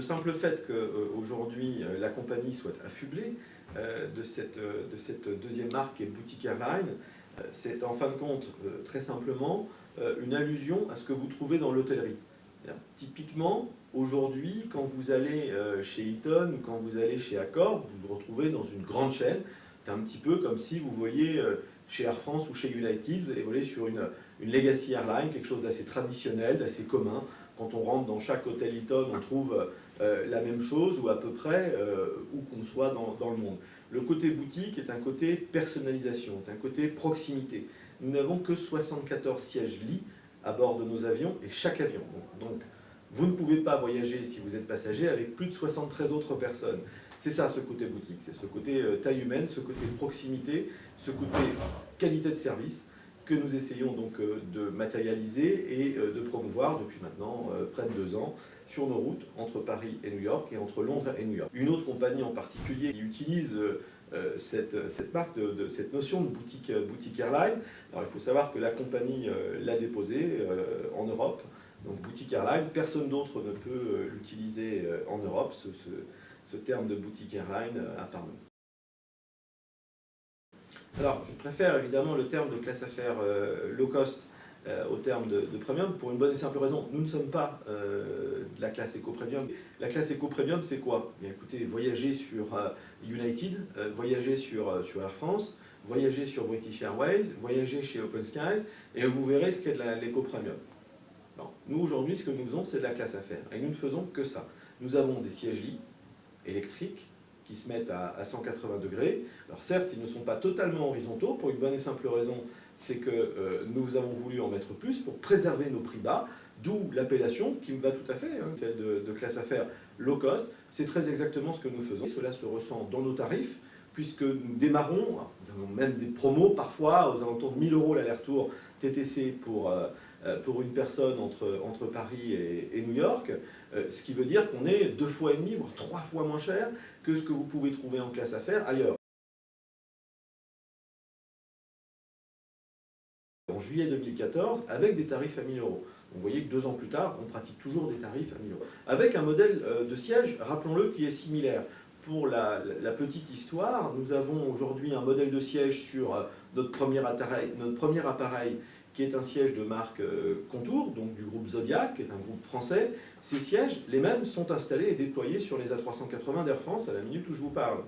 le simple fait qu'aujourd'hui la compagnie soit affublée de cette deuxième marque qui est Boutique Airline, c'est en fin de compte très simplement une allusion à ce que vous trouvez dans l'hôtellerie. Typiquement, aujourd'hui, quand vous allez chez Hilton ou quand vous allez chez Accor, vous vous retrouvez dans une grande chaîne. C'est un petit peu comme si vous voyez chez Air France ou chez United, vous allez voler sur une Legacy Airline, quelque chose d'assez traditionnel, d'assez commun. Quand on rentre dans chaque hôtel Hilton, on trouve la même chose ou à peu près où qu'on soit dans le monde. Le côté boutique est un côté personnalisation, est un côté proximité. Nous n'avons que 74 sièges lits à bord de nos avions et chaque avion. Donc, vous ne pouvez pas voyager si vous êtes passager avec plus de 73 autres personnes. C'est ça ce côté boutique, c'est ce côté taille humaine, ce côté proximité, ce côté qualité de service que nous essayons donc de matérialiser et de promouvoir depuis maintenant près de 2 ans sur nos routes entre Paris et New York et entre Londres et New York. Une autre compagnie en particulier qui utilise cette marque, cette notion de boutique airline. Alors il faut savoir que la compagnie l'a déposée en Europe, donc boutique airline. Personne d'autre ne peut l'utiliser en Europe, ce terme de boutique airline à part nous. Alors je préfère évidemment le terme de classe affaires low cost au terme de premium, pour une bonne et simple raison. Nous ne sommes pas de la classe éco-premium. La classe éco-premium, c'est quoi? Bien, écoutez, voyager sur United, voyager sur Air France, voyager sur British Airways, voyager chez Open Skies, et vous verrez ce qu'est de l'éco-premium. Nous, aujourd'hui, ce que nous faisons, c'est de la classe affaires. Et nous ne faisons que ça. Nous avons des sièges lits électriques qui se mettent à 180 degrés. Alors certes, ils ne sont pas totalement horizontaux, pour une bonne et simple raison, c'est que nous avons voulu en mettre plus pour préserver nos prix bas, d'où l'appellation qui me va tout à fait, celle de classe affaires low cost. C'est très exactement ce que nous faisons. Cela se ressent dans nos tarifs, puisque nous démarrons, nous avons même des promos parfois aux alentours de 1 000 € l'aller-retour TTC pour une personne entre Paris et New York, ce qui veut dire qu'on est 2,5 fois, voire 3 fois moins cher que ce que vous pouvez trouver en classe affaires ailleurs. En juillet 2014, avec des tarifs à 1 000 €. Vous voyez que 2 ans plus tard, on pratique toujours des tarifs à 1 000 €. Avec un modèle de siège, rappelons-le, qui est similaire. Pour la petite histoire, nous avons aujourd'hui un modèle de siège sur notre premier appareil qui est un siège de marque Contour, donc du groupe Zodiac, qui est un groupe français. Ces sièges, les mêmes, sont installés et déployés sur les A380 d'Air France à la minute où je vous parle.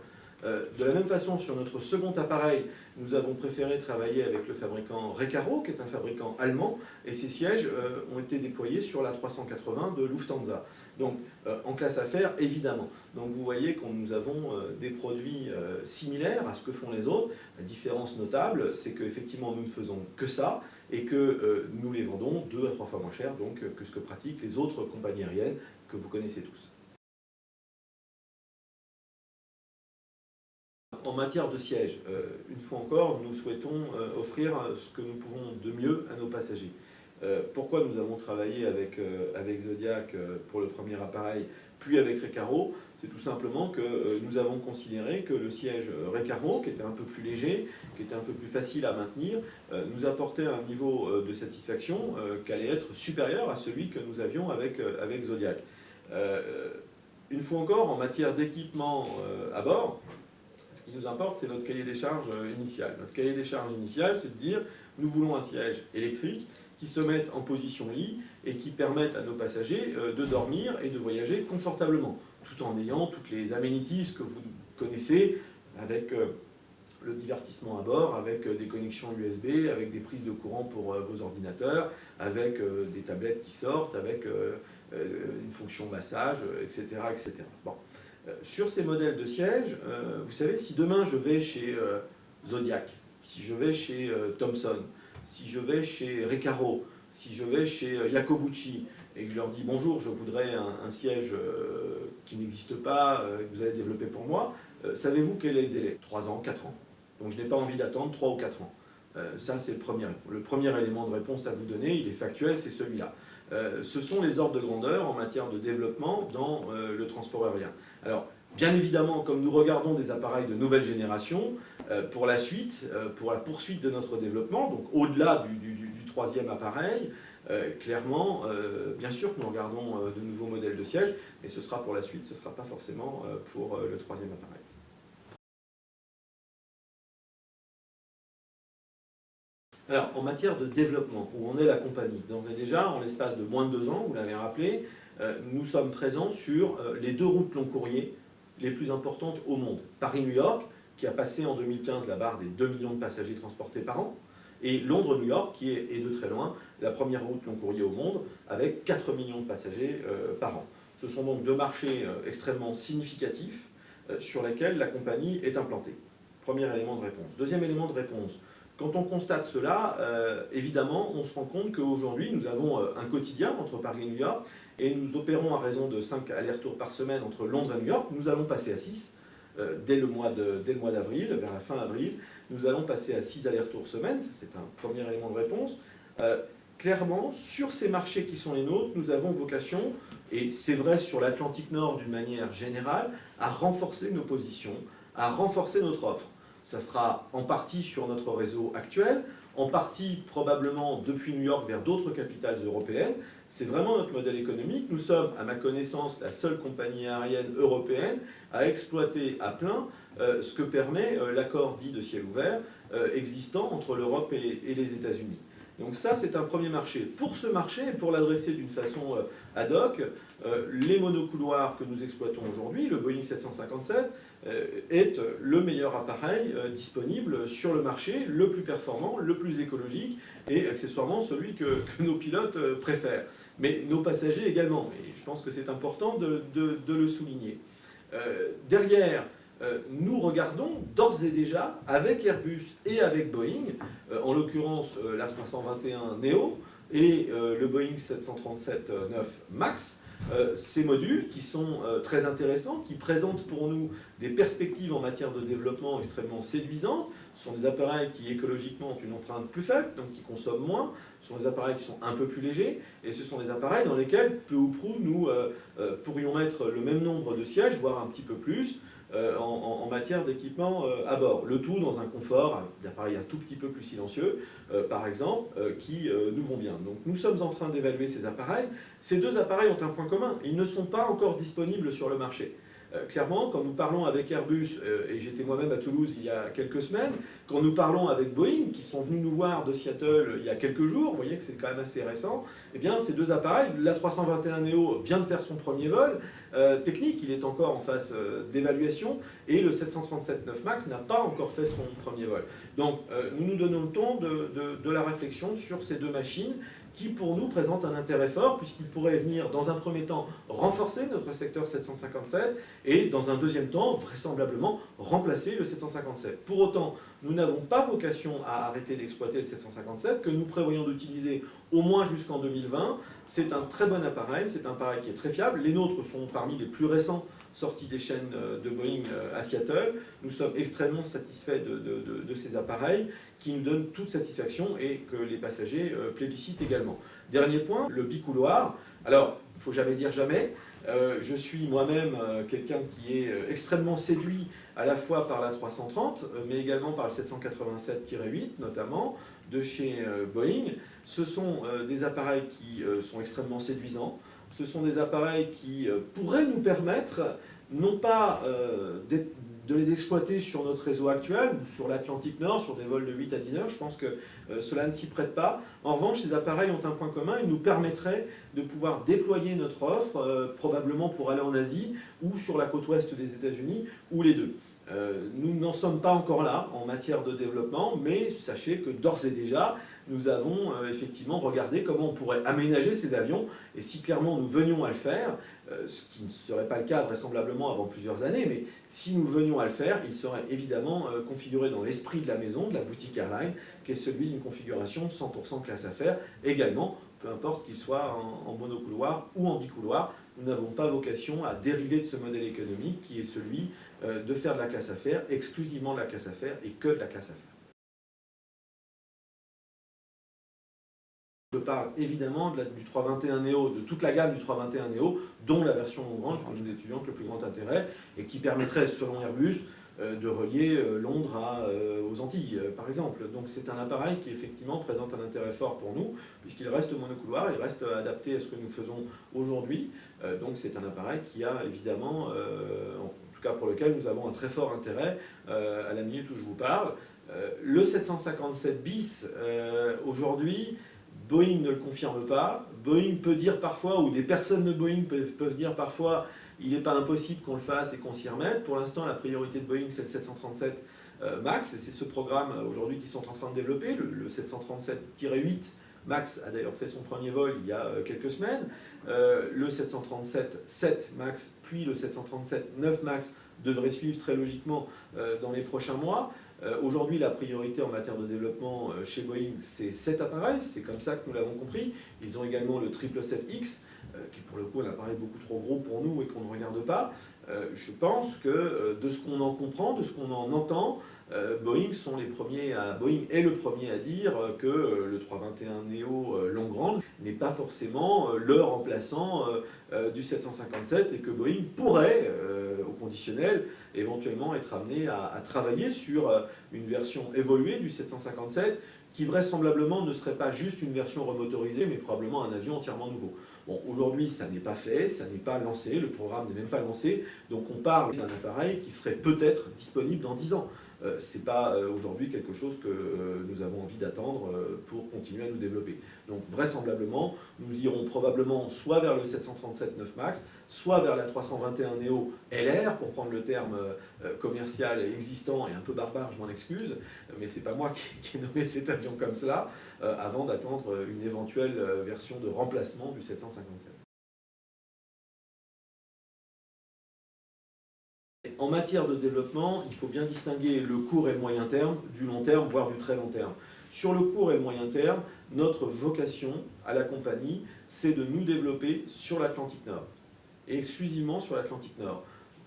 De la même façon, sur notre second appareil, nous avons préféré travailler avec le fabricant Recaro, qui est un fabricant allemand, et ces sièges ont été déployés sur la 380 de Lufthansa. Donc, en classe affaires, évidemment. Donc, vous voyez que nous avons des produits similaires à ce que font les autres. La différence notable, c'est qu'effectivement, nous ne faisons que ça, et que nous les vendons 2 à 3 fois moins cher donc, que ce que pratiquent les autres compagnies aériennes que vous connaissez tous. En matière de siège, une fois encore, nous souhaitons offrir ce que nous pouvons de mieux à nos passagers. Pourquoi nous avons travaillé avec Zodiac pour le premier appareil, puis avec Recaro? C'est tout simplement que nous avons considéré que le siège Recaro, qui était un peu plus léger, qui était un peu plus facile à maintenir, nous apportait un niveau de satisfaction qui allait être supérieur à celui que nous avions avec Zodiac. Une fois encore, en matière d'équipement à bord, ce qui nous importe, c'est notre cahier des charges initial. Notre cahier des charges initial, c'est de dire, nous voulons un siège électrique qui se mette en position lit et qui permette à nos passagers de dormir et de voyager confortablement, tout en ayant toutes les amenities que vous connaissez, avec le divertissement à bord, avec des connexions USB, avec des prises de courant pour vos ordinateurs, avec des tablettes qui sortent, avec une fonction massage, etc. etc. Bon. Sur ces modèles de sièges, vous savez, si demain je vais chez Zodiac, si je vais chez Thomson, si je vais chez Recaro, si je vais chez Iacobucci, et que je leur dis bonjour, je voudrais un siège qui n'existe pas, que vous allez développer pour moi, savez-vous quel est le délai? 3 ans, 4 ans. Donc je n'ai pas envie d'attendre 3 ou 4 ans. Ça, c'est le premier élément de réponse à vous donner, il est factuel, c'est celui-là. Ce sont les ordres de grandeur en matière de développement dans le transport aérien. Alors, bien évidemment, comme nous regardons des appareils de nouvelle génération, pour la suite, pour la poursuite de notre développement, donc au-delà du 3e appareil, Clairement, bien sûr que nous regardons de nouveaux modèles de sièges, mais ce sera pour la suite, ce ne sera pas forcément pour le troisième appareil. Alors, en matière de développement, où en est la compagnie? D'ores et déjà, en l'espace de moins de 2 ans, vous l'avez rappelé, nous sommes présents sur les 2 routes long courrier les plus importantes au monde. Paris-New York, qui a passé en 2015 la barre des 2 millions de passagers transportés par an, et Londres-New York, qui est de très loin la première route long courrier au monde, avec 4 millions de passagers par an. Ce sont donc 2 marchés extrêmement significatifs sur lesquels la compagnie est implantée. Premier élément de réponse. Deuxième élément de réponse. Quand on constate cela, évidemment, on se rend compte qu'aujourd'hui, nous avons un quotidien entre Paris et New York, et nous opérons à raison de 5 allers-retours par semaine entre Londres et New York. Nous allons passer à 6 dès le mois d'avril, vers la fin avril. Nous allons passer à 6 allers-retours semaine, c'est un premier élément de réponse. Clairement, sur ces marchés qui sont les nôtres, nous avons vocation, et c'est vrai sur l'Atlantique Nord d'une manière générale, à renforcer nos positions, à renforcer notre offre. Ça sera en partie sur notre réseau actuel, en partie probablement depuis New York vers d'autres capitales européennes. C'est vraiment notre modèle économique. Nous sommes, à ma connaissance, la seule compagnie aérienne européenne à exploiter à plein ce que permet l'accord dit de ciel ouvert existant entre l'Europe et les États-Unis. Donc ça, c'est un premier marché. Pour ce marché, et pour l'adresser d'une façon ad hoc, les monocouloirs que nous exploitons aujourd'hui, le Boeing 757, est le meilleur appareil disponible sur le marché, le plus performant, le plus écologique, et accessoirement celui que nos pilotes préfèrent. Mais nos passagers également, et je pense que c'est important de le souligner. Derrière, nous regardons d'ores et déjà avec Airbus et avec Boeing, en l'occurrence l'A321neo et le Boeing 737-9 MAX, ces modules qui sont très intéressants, qui présentent pour nous des perspectives en matière de développement extrêmement séduisantes. Ce sont des appareils qui écologiquement ont une empreinte plus faible, donc qui consomment moins. Ce sont des appareils qui sont un peu plus légers, et ce sont des appareils dans lesquels, peu ou prou, nous pourrions mettre le même nombre de sièges, voire un petit peu plus, en matière d'équipement à bord. Le tout dans un confort d'appareils un tout petit peu plus silencieux, par exemple, qui nous vont bien. Donc nous sommes en train d'évaluer ces appareils. Ces 2 appareils ont un point commun, ils ne sont pas encore disponibles sur le marché. Clairement, quand nous parlons avec Airbus, et j'étais moi-même à Toulouse il y a quelques semaines, quand nous parlons avec Boeing, qui sont venus nous voir de Seattle il y a quelques jours, vous voyez que c'est quand même assez récent, eh bien ces 2 appareils, l'A321neo vient de faire son premier vol technique, il est encore en phase d'évaluation, et le 737-9 MAX n'a pas encore fait son premier vol. Donc nous nous donnons le temps de la réflexion sur ces 2 machines, qui pour nous présente un intérêt fort, puisqu'il pourrait venir dans un premier temps renforcer notre secteur 757 et dans un deuxième temps vraisemblablement remplacer le 757. Pour autant, nous n'avons pas vocation à arrêter d'exploiter le 757, que nous prévoyons d'utiliser au moins jusqu'en 2020. C'est un très bon appareil, c'est un appareil qui est très fiable. Les nôtres sont parmi les plus récents sortis des chaînes de Boeing à Seattle. Nous sommes extrêmement satisfaits de ces appareils qui nous donnent toute satisfaction et que les passagers plébiscitent également. Dernier point, le bicouloir. Alors, il ne faut jamais dire jamais. Je suis moi-même quelqu'un qui est extrêmement séduit à la fois par la 330, mais également par le 787-8 notamment, de chez Boeing. Ce sont des appareils qui sont extrêmement séduisants. Ce sont des appareils qui pourraient nous permettre, non pas de les exploiter sur notre réseau actuel, ou sur l'Atlantique Nord, sur des vols de 8 à 10 heures, je pense que cela ne s'y prête pas. En revanche, ces appareils ont un point commun, ils nous permettraient de pouvoir déployer notre offre, probablement pour aller en Asie, ou sur la côte ouest des États-Unis, ou les deux. Nous n'en sommes pas encore là en matière de développement, mais sachez que d'ores et déjà, nous avons effectivement regardé comment on pourrait aménager ces avions, et si clairement nous venions à le faire, ce qui ne serait pas le cas vraisemblablement avant plusieurs années, mais si nous venions à le faire, il serait évidemment configuré dans l'esprit de la maison, de la boutique airline, qui est celui d'une configuration 100% classe affaires, également, peu importe qu'il soit en monocouloir ou en bicouloir. Nous n'avons pas vocation à dériver de ce modèle économique qui est celui de faire de la classe affaires, exclusivement de la classe affaires et que de la classe affaires. Je parle évidemment du 321neo, de toute la gamme du 321neo, dont la version long range que nous étudions avec le plus grand intérêt, et qui permettrait, selon Airbus, de relier Londres aux Antilles, par exemple. Donc c'est un appareil qui effectivement présente un intérêt fort pour nous, puisqu'il reste monocouloir, il reste adapté à ce que nous faisons aujourd'hui. Donc c'est un appareil qui a évidemment, en tout cas pour lequel nous avons un très fort intérêt à la minute où je vous parle. Le 757 bis, aujourd'hui, Boeing ne le confirme pas. Boeing peut dire parfois, ou des personnes de Boeing peuvent dire parfois, il n'est pas impossible qu'on le fasse et qu'on s'y remette. Pour l'instant, la priorité de Boeing, c'est le 737 MAX, et c'est ce programme aujourd'hui qu'ils sont en train de développer. Le 737-8 MAX a d'ailleurs fait son premier vol il y a quelques semaines. Le 737-7 MAX, puis le 737-9 MAX devraient suivre très logiquement dans les prochains mois. Aujourd'hui, la priorité en matière de développement chez Boeing, c'est cet appareil, c'est comme ça que nous l'avons compris. Ils ont également le 777X, qui pour le coup est un appareil beaucoup trop gros pour nous et qu'on ne regarde pas. Je pense que de ce qu'on en comprend, de ce qu'on en entend, Boeing est le premier à dire que le 321 Neo longue range n'est pas forcément le remplaçant du 757 et que Boeing pourrait, au conditionnel, éventuellement être amené à travailler sur une version évoluée du 757 qui vraisemblablement ne serait pas juste une version remotorisée, mais probablement un avion entièrement nouveau. Bon, aujourd'hui, ça n'est pas fait, ça n'est pas lancé, le programme n'est même pas lancé, donc on parle d'un appareil qui serait peut-être disponible dans 10 ans. Ce n'est pas aujourd'hui quelque chose que nous avons envie d'attendre pour continuer à nous développer. Donc vraisemblablement, nous irons probablement soit vers le 737-9 MAX, soit vers la 321 Neo LR, pour prendre le terme commercial existant et un peu barbare, je m'en excuse, mais ce n'est pas moi qui ai nommé cet avion comme cela, avant d'attendre une éventuelle version de remplacement du 757. En matière de développement, il faut bien distinguer le court et le moyen terme du long terme, voire du très long terme. Sur le court et le moyen terme, notre vocation à la compagnie, c'est de nous développer sur l'Atlantique Nord, et exclusivement sur l'Atlantique Nord.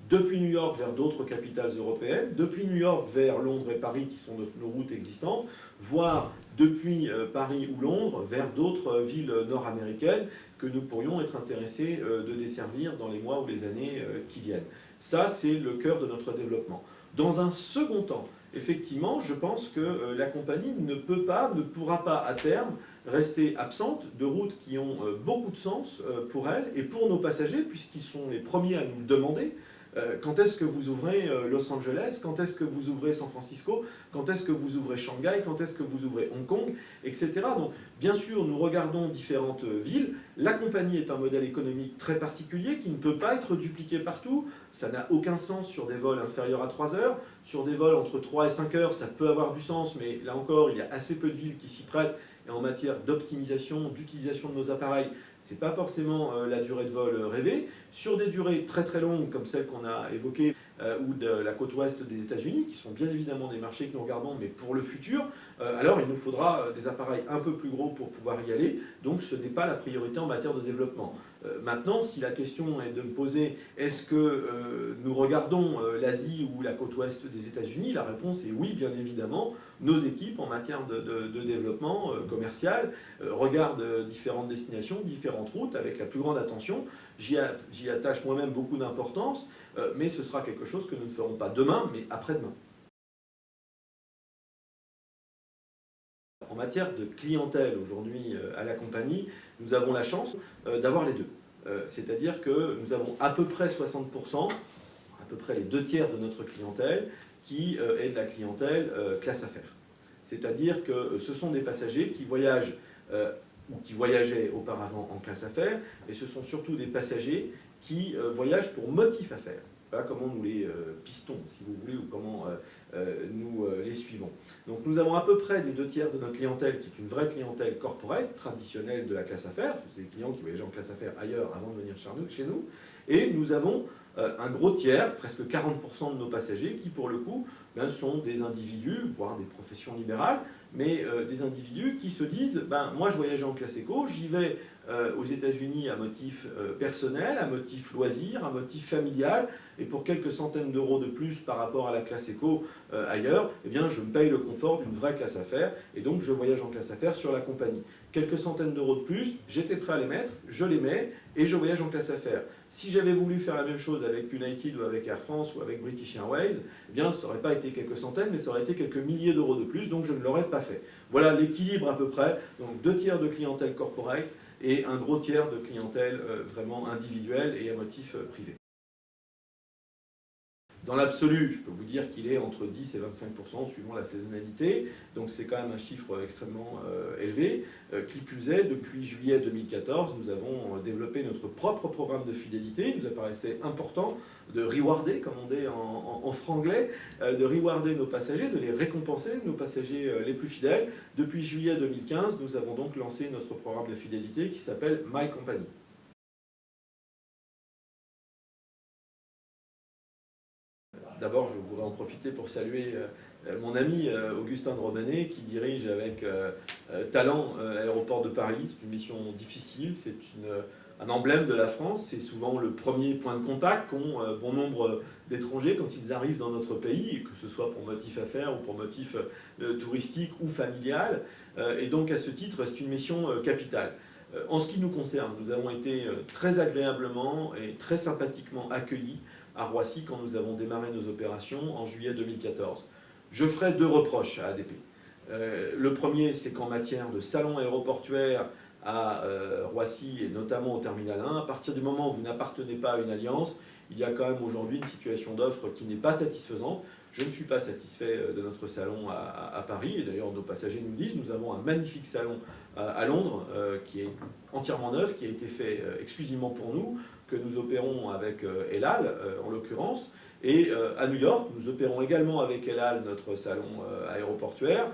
Depuis New York vers d'autres capitales européennes, depuis New York vers Londres et Paris, qui sont nos routes existantes, voire depuis Paris ou Londres vers d'autres villes nord-américaines que nous pourrions être intéressés de desservir dans les mois ou les années qui viennent. Ça, c'est le cœur de notre développement. Dans un second temps, effectivement, je pense que la compagnie ne pourra pas à terme rester absente de routes qui ont beaucoup de sens pour elle et pour nos passagers, puisqu'ils sont les premiers à nous le demander. Quand est-ce que vous ouvrez Los Angeles? Quand est-ce que vous ouvrez San Francisco? Quand est-ce que vous ouvrez Shanghai? Quand est-ce que vous ouvrez Hong Kong? Etc. Donc, bien sûr, nous regardons différentes villes. La compagnie est un modèle économique très particulier qui ne peut pas être dupliqué partout. Ça n'a aucun sens sur des vols inférieurs à 3 heures. Sur des vols entre 3 et 5 heures, ça peut avoir du sens, mais là encore, il y a assez peu de villes qui s'y prêtent. Et en matière d'optimisation, d'utilisation de nos appareils, ce n'est pas forcément la durée de vol rêvée. Sur des durées très très longues, comme celles qu'on a évoquées, ou de la côte ouest des États-Unis, qui sont bien évidemment des marchés que nous regardons, mais pour le futur, alors il nous faudra des appareils un peu plus gros pour pouvoir y aller. Donc ce n'est pas la priorité en matière de développement. Maintenant, si la question est de me poser, est-ce que nous regardons l'Asie ou la côte ouest des États-Unis? La réponse est oui, bien évidemment. Nos équipes en matière de développement commercial regardent différentes destinations, différentes routes avec la plus grande attention. J'y attache moi-même beaucoup d'importance, mais ce sera quelque chose que nous ne ferons pas demain, mais après-demain. En matière de clientèle aujourd'hui à la compagnie, nous avons la chance d'avoir les deux. C'est-à-dire que nous avons à peu près 60%, à peu près les 2/3 de notre clientèle, qui est de la clientèle classe affaires. C'est-à-dire que ce sont des passagers qui voyagent ou qui voyageaient auparavant en classe affaires, et ce sont surtout des passagers qui voyagent pour motif affaires. Voilà comment nous les pistons, si vous voulez, ou comment nous les suivons. Donc nous avons à peu près les 2/3 de notre clientèle qui est une vraie clientèle corporate, traditionnelle de la classe affaires, c'est des clients qui voyagent en classe affaires ailleurs avant de venir chez nous, et nous avons un gros tiers, presque 40% de nos passagers, qui pour le coup sont des individus, voire des professions libérales, mais des individus qui se disent moi je voyage en classe éco, j'y vais aux États-Unis à motif personnel, à motif loisir, à motif familial, et pour quelques centaines d'euros de plus par rapport à la classe éco ailleurs, eh bien je me paye le confort d'une vraie classe affaires, et donc je voyage en classe affaires sur la compagnie. quelques centaines d'euros de plus, j'étais prêt à les mettre, je les mets et je voyage en classe affaires. Si j'avais voulu faire la même chose avec United ou avec Air France ou avec British Airways, eh bien ça n'aurait pas été quelques centaines, mais ça aurait été quelques milliers d'euros de plus, donc je ne l'aurais pas fait. Voilà l'équilibre à peu près, donc 2 tiers de clientèle corporate et un gros tiers de clientèle vraiment individuelle et à motif privé. Dans l'absolu, je peux vous dire qu'il est entre 10 et 25% suivant la saisonnalité, donc c'est quand même un chiffre extrêmement élevé. Qui plus est, depuis juillet 2014, nous avons développé notre propre programme de fidélité. Il nous apparaissait important de rewarder, comme on dit en franglais, de rewarder nos passagers, de les récompenser, nos passagers les plus fidèles. Depuis juillet 2015, nous avons donc lancé notre programme de fidélité qui s'appelle My Company. D'abord, je voudrais en profiter pour saluer mon ami Augustin de Romanet, qui dirige avec talent l'aéroport de Paris. C'est une mission difficile, c'est un emblème de la France. C'est souvent le premier point de contact qu'ont bon nombre d'étrangers quand ils arrivent dans notre pays, que ce soit pour motif affaires ou pour motif touristique ou familial. Et donc, à ce titre, c'est une mission capitale. En ce qui nous concerne, nous avons été très agréablement et très sympathiquement accueillis à Roissy quand nous avons démarré nos opérations en juillet 2014. Je ferai 2 reproches à ADP. Le premier, c'est qu'en matière de salon aéroportuaire à Roissy et notamment au Terminal 1, à partir du moment où vous n'appartenez pas à une alliance, il y a quand même aujourd'hui une situation d'offre qui n'est pas satisfaisante. Je ne suis pas satisfait de notre salon à Paris, et d'ailleurs nos passagers nous disent, nous avons un magnifique salon à Londres qui est entièrement neuf, qui a été fait exclusivement pour nous, que nous opérons avec El Al en l'occurrence, et à New York, nous opérons également avec El Al notre salon aéroportuaire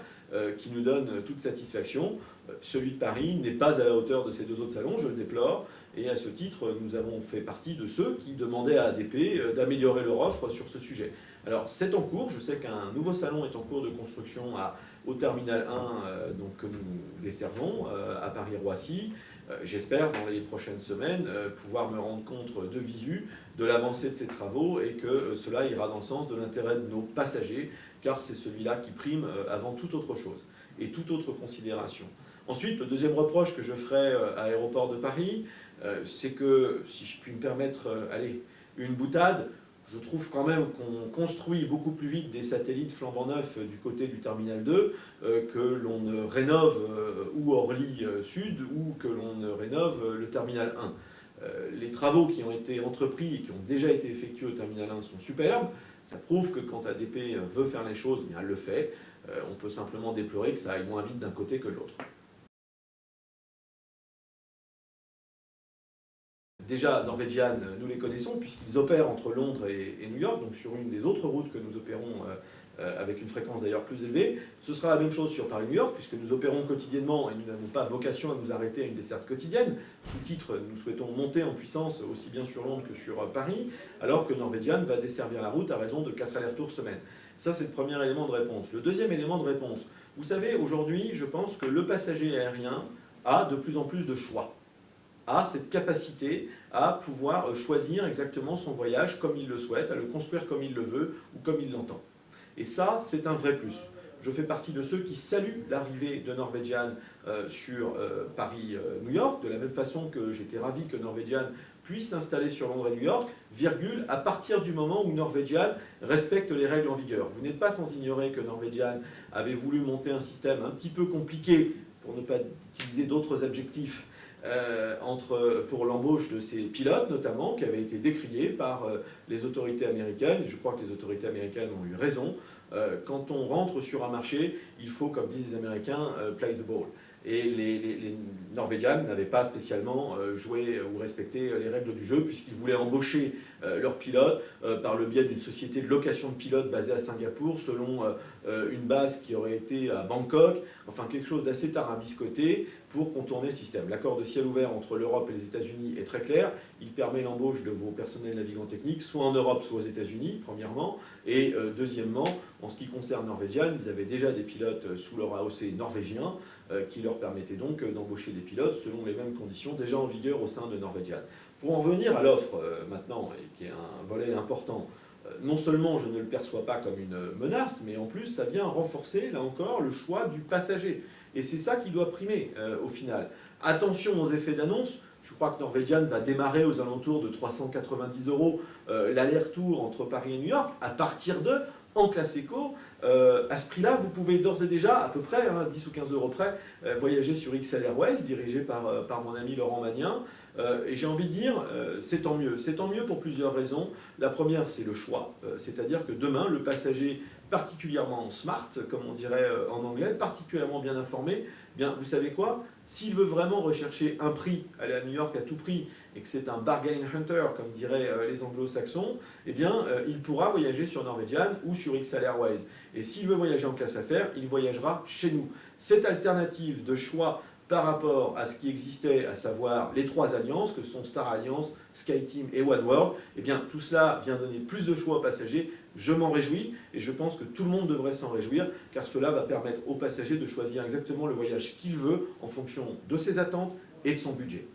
qui nous donne toute satisfaction. Celui de Paris n'est pas à la hauteur de ces 2 autres salons, je le déplore, et à ce titre, nous avons fait partie de ceux qui demandaient à ADP d'améliorer leur offre sur ce sujet. Alors c'est en cours, je sais qu'un nouveau salon est en cours de construction au Terminal 1 donc, que nous desservons à Paris-Roissy. J'espère dans les prochaines semaines pouvoir me rendre compte de visu de l'avancée de ces travaux et que cela ira dans le sens de l'intérêt de nos passagers, car c'est celui-là qui prime avant toute autre chose et toute autre considération. Ensuite, le deuxième reproche que je ferai à Aéroport de Paris, c'est que, si je puis me permettre une boutade, je trouve quand même qu'on construit beaucoup plus vite des satellites flambant neufs du côté du Terminal 2 que l'on ne rénove ou Orly Sud ou que l'on ne rénove le Terminal 1. Les travaux qui ont été entrepris et qui ont déjà été effectués au Terminal 1 sont superbes. Ça prouve que quand ADP veut faire les choses, bien, elle le fait. On peut simplement déplorer que ça aille moins vite d'un côté que de l'autre. Déjà, Norwegian, nous les connaissons puisqu'ils opèrent entre Londres et New York, donc sur une des autres routes que nous opérons avec une fréquence d'ailleurs plus élevée. Ce sera la même chose sur Paris-New York puisque nous opérons quotidiennement et nous n'avons pas vocation à nous arrêter à une desserte quotidienne. Sous-titre, nous souhaitons monter en puissance aussi bien sur Londres que sur Paris, alors que Norwegian va desservir la route à raison de 4 allers-retours semaine. Ça, c'est le premier élément de réponse. Le deuxième élément de réponse, vous savez, aujourd'hui, je pense que le passager aérien a de plus en plus de choix, a cette capacité à pouvoir choisir exactement son voyage comme il le souhaite, à le construire comme il le veut ou comme il l'entend. Et ça, c'est un vrai plus. Je fais partie de ceux qui saluent l'arrivée de Norwegian sur Paris-New York, de la même façon que j'étais ravi que Norwegian puisse s'installer sur Londres et New York, virgule, à partir du moment où Norwegian respecte les règles en vigueur. Vous n'êtes pas sans ignorer que Norwegian avait voulu monter un système un petit peu compliqué, pour ne pas utiliser d'autres adjectifs, pour l'embauche de ces pilotes notamment, qui avait été décrié par les autorités américaines, et je crois que les autorités américaines ont eu raison. Quand on rentre sur un marché, il faut, comme disent les Américains, play the ball. Et les Norvégiens n'avaient pas spécialement joué ou respecté les règles du jeu, puisqu'ils voulaient embaucher leurs pilotes par le biais d'une société de location de pilotes basée à Singapour, selon une base qui aurait été à Bangkok, enfin quelque chose d'assez tarabiscoté pour contourner le système. L'accord de ciel ouvert entre l'Europe et les États-Unis est très clair. Il permet l'embauche de vos personnels navigants techniques, soit en Europe, soit aux États-Unis, premièrement. Et deuxièmement, en ce qui concerne Norwegian, ils avaient déjà des pilotes sous leur AOC norvégien, qui leur permettaient donc d'embaucher des pilotes selon les mêmes conditions déjà en vigueur au sein de Norwegian. Pour en venir à l'offre maintenant, et qui est un volet important, non seulement je ne le perçois pas comme une menace, mais en plus ça vient renforcer, là encore, le choix du passager. Et c'est ça qui doit primer au final. Attention aux effets d'annonce. Je crois que Norwegian va démarrer aux alentours de 390 € l'aller-retour entre Paris et New York. À partir de, en classe éco, à ce prix-là, vous pouvez d'ores et déjà, à peu près, 10 ou 15 € près, voyager sur XL Airways, dirigé par mon ami Laurent Magnien. Et j'ai envie de dire, c'est tant mieux. C'est tant mieux pour plusieurs raisons. La première, c'est le choix. C'est-à-dire que demain, le passager particulièrement smart, comme on dirait en anglais, particulièrement bien informé, bien, vous savez quoi? S'il veut vraiment rechercher un prix, aller à New York à tout prix, et que c'est un bargain hunter, comme diraient les anglo-saxons, eh bien, il pourra voyager sur Norwegian ou sur XL Airways. Et s'il veut voyager en classe affaires, il voyagera chez nous. Cette alternative de choix par rapport à ce qui existait, à savoir les 3 alliances, que sont Star Alliance, SkyTeam et OneWorld, eh bien, tout cela vient donner plus de choix aux passagers. Je m'en réjouis et je pense que tout le monde devrait s'en réjouir, car cela va permettre aux passagers de choisir exactement le voyage qu'il veut en fonction de ses attentes et de son budget.